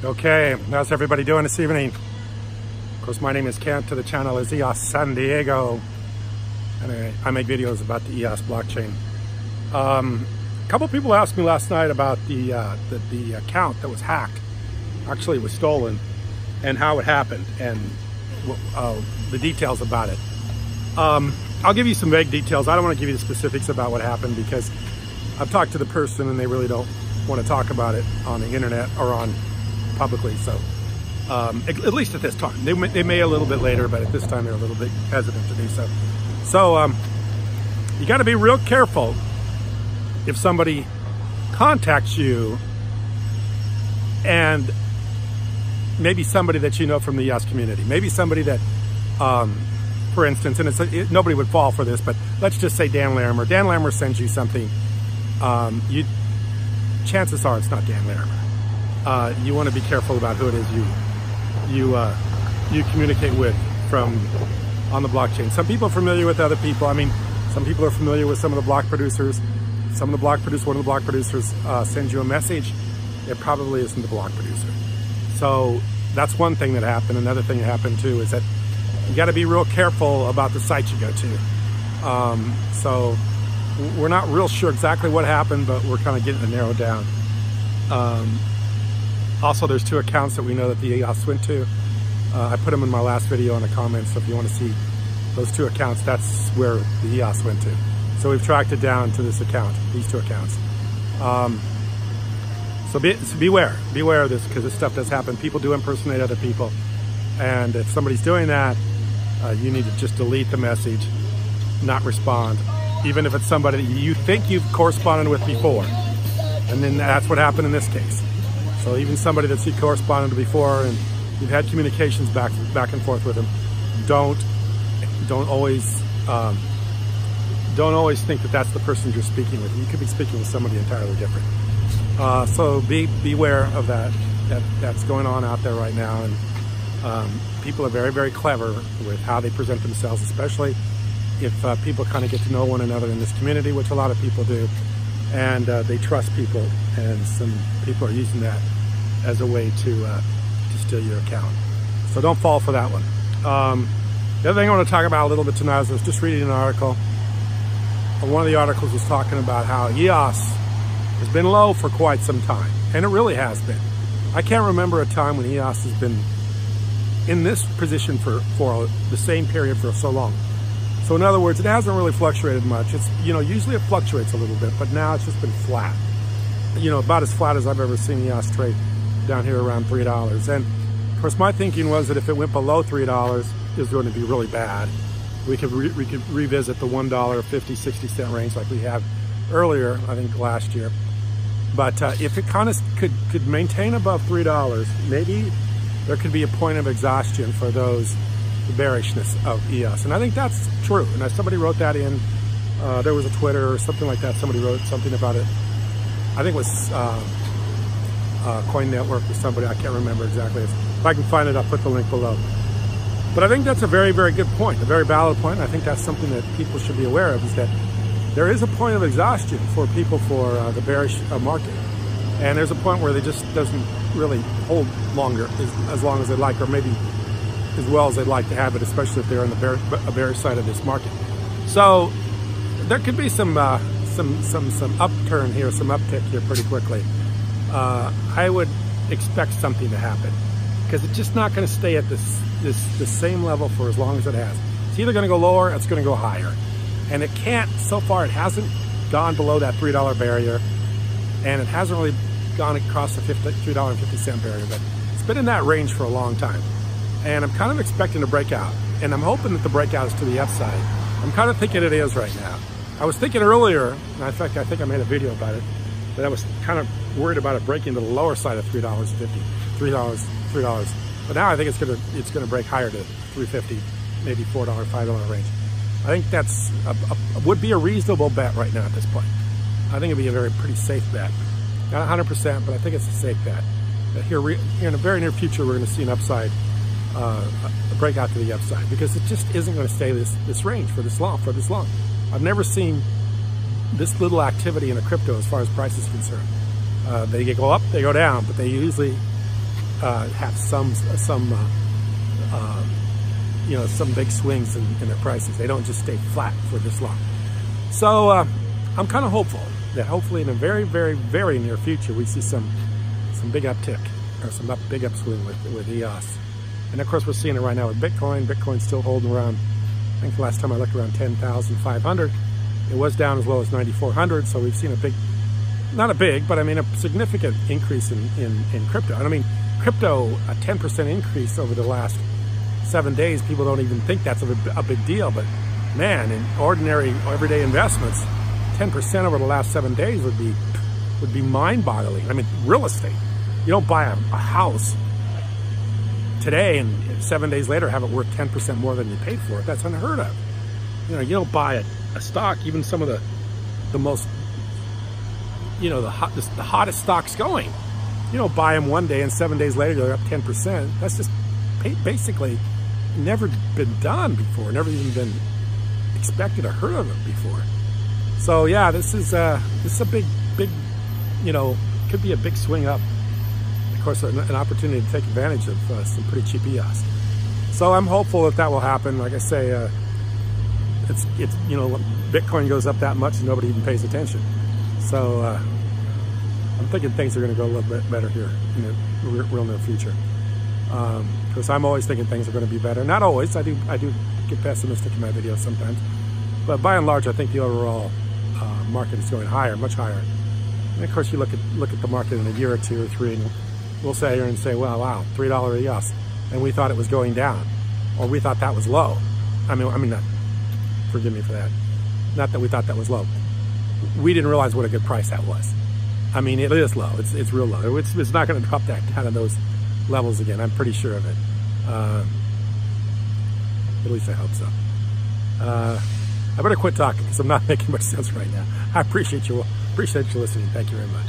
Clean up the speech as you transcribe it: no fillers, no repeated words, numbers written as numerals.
Okay, how's everybody doing this evening? Of course, my name is Kent. To the channel is EOS San Diego, and I make videos about the EOS blockchain. A couple people asked me last night about the account that was hacked. Actually, it was stolen, and how it happened, and the details about it. I'll give you some vague details. I don't want to give you the specifics about what happened because I've talked to the person and they really don't want to talk about it on the internet or on publicly. So at least at this time, they may a little bit later, but at this time they're a little bit hesitant to do so. So you got to be real careful if somebody contacts you, and maybe somebody that you know from the EOS community, maybe somebody that for instance, and nobody would fall for this, but let's just say Dan Larimer. Dan Larimer sends you something. Chances are it's not Dan Larimer. You want to be careful about who it is you communicate with from on the blockchain. Some people are familiar with other people. I mean, some people are familiar with some of the block producers. One of the block producers sends you a message. It probably isn't the block producer. So that's one thing that happened. Another thing that happened too is that you got to be real careful about the site you go to. So we're not real sure exactly what happened, but we're kind of getting it narrowed down. Also, there's two accounts that we know that the EOS went to. I put them in my last video in the comments, so if you want to see those two accounts, that's where the EOS went to. So we've tracked it down to this account, these two accounts. So beware of this, because this stuff does happen. People do impersonate other people, and if somebody's doing that, you need to just delete the message, not respond, even if it's somebody that you think you've corresponded with before. And then that's what happened in this case. So even somebody that you corresponded with before and you've had communications back and forth with them, don't always think that that's the person you're speaking with. You could be speaking with somebody entirely different. So beware of that. That's going on out there right now, and people are very, very clever with how they present themselves, especially if people kind of get to know one another in this community, which a lot of people do, and they trust people, and some people are using that as a way to steal your account. So don't fall for that one. The other thing I want to talk about a little bit tonight is I was just reading an article. One of the articles was talking about how EOS has been low for quite some time, and it really has been. I can't remember a time when EOS has been in this position for the same period for so long. So in other words, it hasn't really fluctuated much. It's, usually it fluctuates a little bit, but now it's just been flat. About as flat as I've ever seen EOS trade, down here around $3. And of course, my thinking was that if it went below $3, it was going to be really bad. We could revisit the $1, 50, 60 cent range like we had earlier, I think last year. But if it kind of could maintain above $3, maybe there could be a point of exhaustion for the bearishness of EOS. And I think that's true. And somebody wrote that in, there was a Twitter or something like that. Somebody wrote something about it. I think it was Coin Network or somebody, I can't remember exactly. If I can find it, I'll put the link below. But I think that's a very, very good point, a very valid point. I think that's something that people should be aware of, is that there is a point of exhaustion for people for the bearish market. And there's a point where they just doesn't really hold longer as long as they'd like, or maybe as well as they'd like to have it, especially if they're on the bearish side of this market. So there could be some upturn here, some uptick here pretty quickly. I would expect something to happen, because it's just not going to stay at this same level for as long as it has. It's either going to go lower or it's going to go higher. And it can't, so far it hasn't gone below that $3 barrier, and it hasn't really gone across the $3.50 barrier, but it's been in that range for a long time. And I'm kind of expecting a breakout, and I'm hoping that the breakout is to the upside. I'm kind of thinking it is right now. I was thinking earlier, and in fact I think I made a video about it, that I was kind of worried about it breaking to the lower side of $3.50, $3. But now I think it's gonna break higher to $3.50, maybe $4, $5 range. I think that's would be a reasonable bet right now at this point. I think it'd be a pretty safe bet. Not 100%, but I think it's a safe bet. That here in the very near future, we're going to see an upside, a breakout to the upside, because it just isn't going to stay this range for this long. I've never seen this little activity in a crypto as far as price is concerned. They go up, they go down, but they usually have some you know, some big swings in their prices. They don't just stay flat for this long. So I'm kind of hopeful that hopefully in a very, very, very near future we see some big uptick or some big upswing with EOS. And of course we're seeing it right now with Bitcoin. Bitcoin's still holding around, I think the last time I looked, around 10,500. It was down as low as 9,400. So we've seen a big, not a big, but I mean a significant increase in crypto. And I mean crypto, a 10% increase over the last 7 days. People don't even think that's a big deal, but man, in ordinary everyday investments, 10% over the last 7 days would be mind-boggling. I mean, real estate. You don't buy a house today and 7 days later have it worth 10% more than you paid for it. That's unheard of. You know, you don't buy a stock, even some of the most, you know, the hottest stocks going. You don't buy them one day and 7 days later they're up 10%. That's just basically never been done before, never even been expected or heard of it before. So yeah, this is a big, you know, could be a big swing up. Of course, an opportunity to take advantage of some pretty cheap EOS. So I'm hopeful that will happen. Like I say, it's you know, Bitcoin goes up that much and nobody even pays attention. So I'm thinking things are going to go a little bit better here in the real near future. Because I'm always thinking things are going to be better. Not always. I do get pessimistic in my videos sometimes. But by and large, I think the overall market is going higher, much higher. And of course, you look at the market in a year or two or three, and we'll sit here and say, well, wow, $3 EOS, and we thought it was going down, or we thought that was low. I mean, not, forgive me for that. Not that we thought that was low. We didn't realize what a good price that was. I mean, it is low. It's real low. It's not going to drop that down to those levels again. I'm pretty sure of it. At least I hope so. I better quit talking because I'm not making much sense right now. I appreciate you listening. Thank you very much.